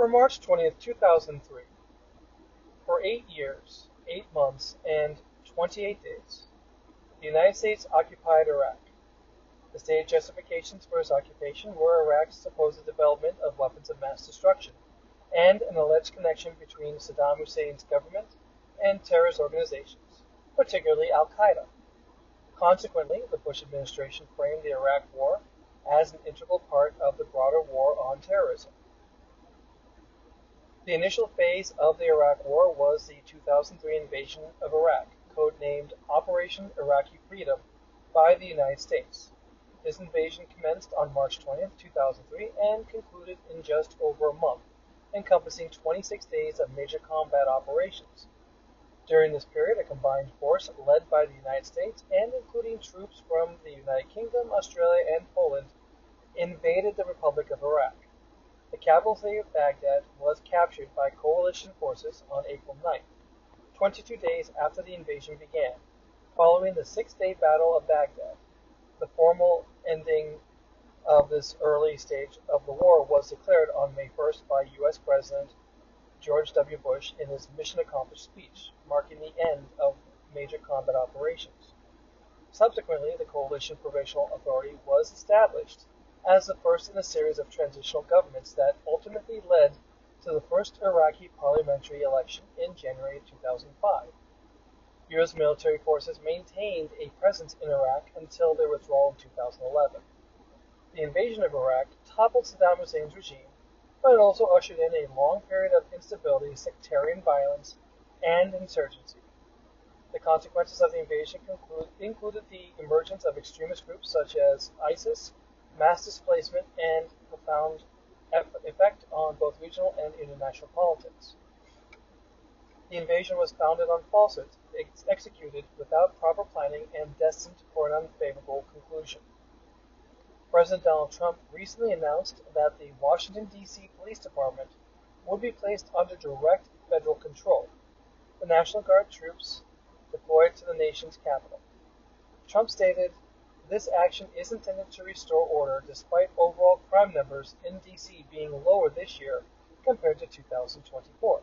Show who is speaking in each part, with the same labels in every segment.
Speaker 1: For March 20th, 2003, for 8 years, 8 months, and 28 days, the United States occupied Iraq. The stated justifications for its occupation were Iraq's supposed development of weapons of mass destruction and an alleged connection between Saddam Hussein's government and terrorist organizations, particularly Al-Qaeda. Consequently, the Bush administration framed the Iraq War as an integral part of the broader war on terrorism. The initial phase of the Iraq War was the 2003 invasion of Iraq, codenamed Operation Iraqi Freedom, by the United States. This invasion commenced on March 20, 2003, and concluded in just over a month, encompassing 26 days of major combat operations. During this period, a combined force led by the United States and including troops from the United Kingdom, Australia, and Poland invaded the Republic of Iraq. The capital city of Baghdad was captured by coalition forces on April 9, 22 days after the invasion began, following the six-day Battle of Baghdad. The formal ending of this early stage of the war was declared on May 1st by U.S. President George W. Bush in his mission accomplished speech, marking the end of major combat operations. Subsequently, the Coalition Provisional Authority was established as the first in a series of transitional governments that ultimately led to the first Iraqi parliamentary election in January 2005. U.S. military forces maintained a presence in Iraq until their withdrawal in 2011. The invasion of Iraq toppled Saddam Hussein's regime, but it also ushered in a long period of instability, sectarian violence, and insurgency. The consequences of the invasion included the emergence of extremist groups such as ISIS, mass displacement, and profound effect on both regional and international politics. The invasion was founded on falsehoods, executed without proper planning, and destined for an unfavorable conclusion. President Donald Trump recently announced that the Washington, D.C. Police Department would be placed under direct federal control, the National Guard troops deployed to the nation's capital. Trump stated, "This action is intended to restore order despite overall crime numbers in D.C. being lower this year compared to 2024.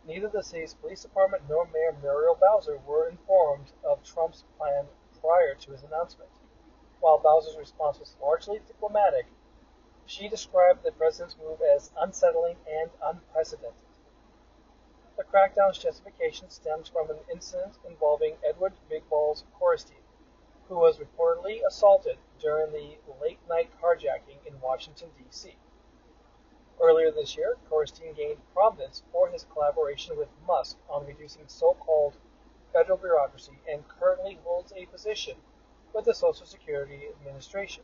Speaker 1: Neither the city's police department nor Mayor Muriel Bowser were informed of Trump's plan prior to his announcement. While Bowser's response was largely diplomatic, she described the president's move as unsettling and unprecedented. The crackdown's justification stems from an incident involving Edward Big Balls Corstein, who was reportedly assaulted during the late-night carjacking in Washington, D.C. Earlier this year, Corstein gained prominence for his collaboration with Musk on reducing so-called federal bureaucracy and currently holds a position with the Social Security Administration.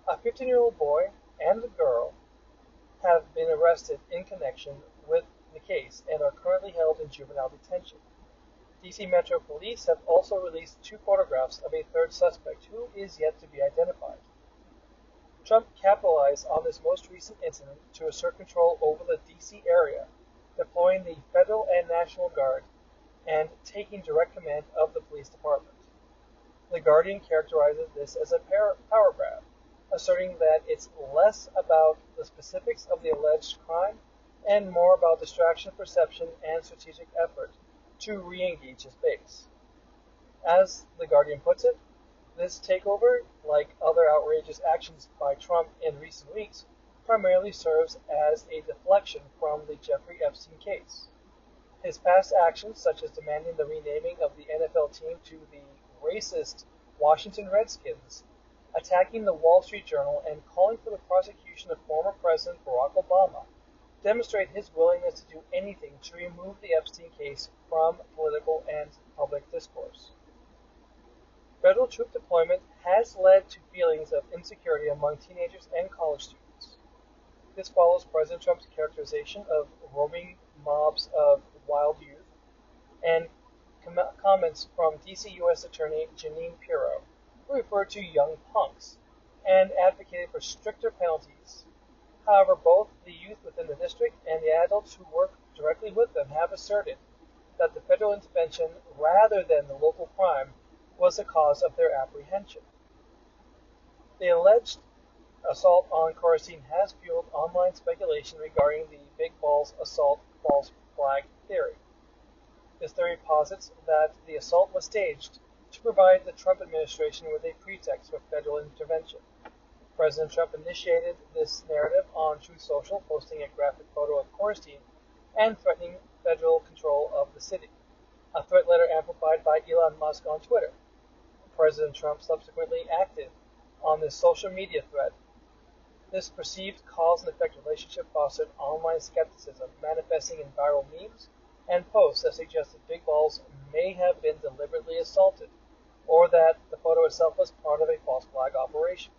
Speaker 1: A 15-year-old boy and a girl have been arrested in connection with the case and are currently held in juvenile detention. D.C. Metro Police have also released 2 photographs of a third suspect who is yet to be identified. Trump capitalized on this most recent incident to assert control over the D.C. area, deploying the federal and National Guard and taking direct command of the police department. The Guardian characterizes this as a power grab, asserting that it's less about the specifics of the alleged crime and more about distraction, perception, and strategic effort to re-engage his base. As The Guardian puts it, this takeover, like other outrageous actions by Trump in recent weeks, primarily serves as a deflection from the Jeffrey Epstein case. His past actions, such as demanding the renaming of the NFL team to the racist Washington Redskins, attacking the Wall Street Journal, and calling for the prosecution of former President Barack Obama, demonstrate his willingness to do anything to remove the Epstein case from political and public discourse. Federal troop deployment has led to feelings of insecurity among teenagers and college students. This follows President Trump's characterization of roaming mobs of wild youth and comments from D.C. U.S. Attorney Jeanine Pirro, who referred to young punks and advocated for stricter penalties. However, both the youth within the district and the adults who work directly with them have asserted that the federal intervention, rather than the local crime, was the cause of their apprehension. The alleged Assault on Coruscant has fueled online speculation regarding the Big Balls assault false flag theory. This theory posits that the assault was staged to provide the Trump administration with a pretext for federal intervention. President Trump initiated this narrative on Truth Social, posting a graphic photo of Coruscant and threatening federal control of the city, a threat letter amplified by Elon Musk on Twitter. President Trump subsequently acted on this social media thread. This perceived cause and effect relationship fostered online skepticism, manifesting in viral memes and posts that suggested Big Balls may have been deliberately assaulted, or that the photo itself was part of a false flag operation.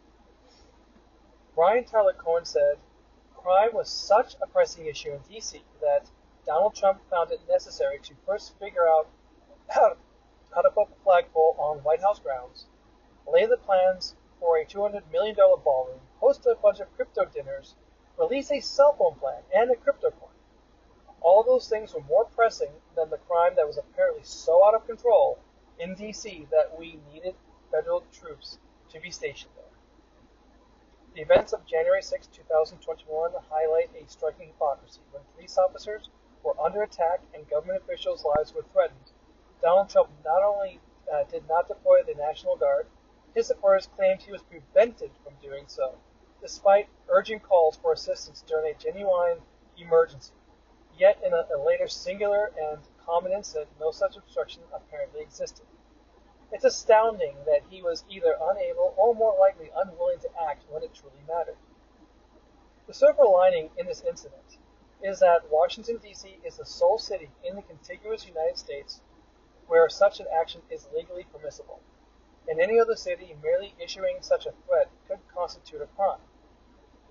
Speaker 1: Brian Tyler Cohen said, "Crime was such a pressing issue in D.C. that Donald Trump found it necessary to first figure out how to put the flagpole on White House grounds, lay the plans for a $200 million ballroom, host a bunch of crypto dinners, release a cell phone plan, and a crypto coin. All of those things were more pressing than the crime that was apparently so out of control in D.C. that we needed federal troops to be stationed there." The events of January 6, 2021 highlight a striking hypocrisy. When police officers were under attack and government officials' lives were threatened, Donald Trump not only did not deploy the National Guard, his supporters claimed he was prevented from doing so, despite urgent calls for assistance during a genuine emergency. Yet in a later singular and common incident, no such obstruction apparently existed. It's astounding that he was either unable or more likely unwilling to act when it truly mattered. The silver lining in this incident is that Washington, D.C. is the sole city in the contiguous United States where such an action is legally permissible. In any other city, merely issuing such a threat could constitute a crime.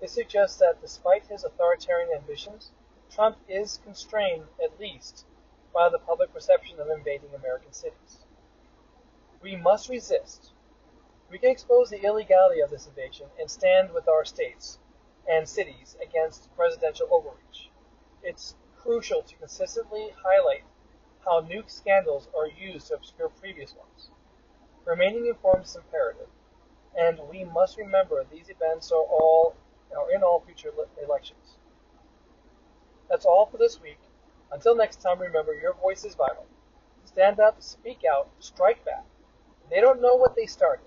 Speaker 1: This suggests that despite his authoritarian ambitions, Trump is constrained, at least, by the public perception of invading American cities. We must resist. We can expose the illegality of this invasion and stand with our states and cities against presidential overreach. It's crucial to consistently highlight how nuke scandals are used to obscure previous ones. Remaining informed is imperative, and we must remember these events are in all future elections. That's all for this week. Until next time, remember your voice is vital. Stand up, speak out, strike back. They don't know what they started.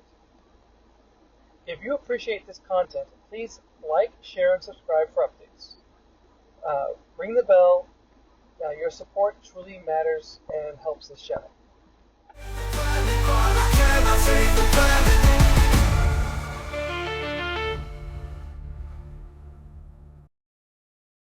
Speaker 1: If you appreciate this content, please like, share, and subscribe for updates. Ring the bell. Your support truly matters and helps this channel.